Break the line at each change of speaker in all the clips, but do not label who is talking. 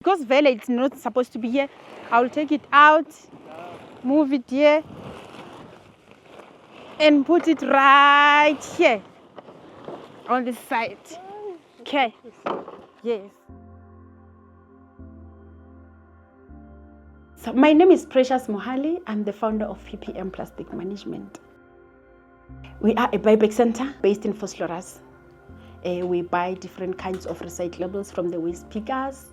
Because vele it's not supposed to be here, I'll take it out, move it here, and put it right here on this side. Okay. Yes. So my name is Precious Mohali. I'm the founder of PPM Plastic Management. We are a buyback center based in Vosloorus. We buy different kinds of recyclables from the waste pickers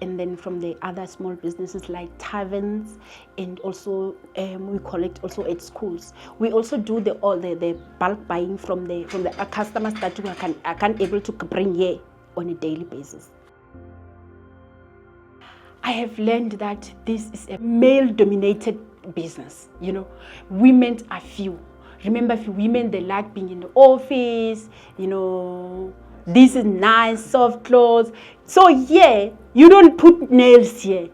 and then from the other small businesses like taverns, and also we collect also at schools. We also do the bulk buying from the customers that we can't able to bring here on a daily basis. I have learned that this is a male-dominated business. You know, women are few. Remember, women, they like being in the office, you know, this is nice, soft clothes. So yeah, you don't put nails here.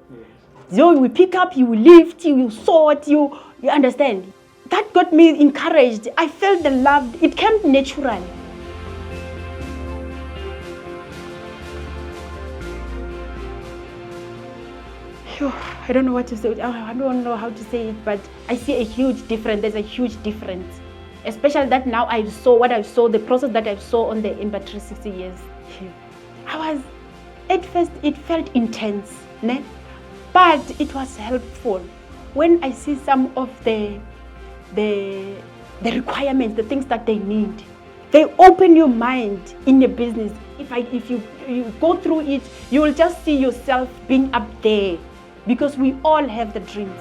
So we pick up, you lift, you sort, you understand. That got me encouraged. I felt the love. It came naturally. I don't know what to say. I don't know how to say it, but I see a huge difference. There's a huge difference. Especially that now I saw what I saw, the process that I saw on the Ember360 years. At first it felt intense, né? But it was helpful. When I see some of the requirements, the things that they need, they open your mind in a business. If you go through it, you will just see yourself being up there, because we all have the dreams.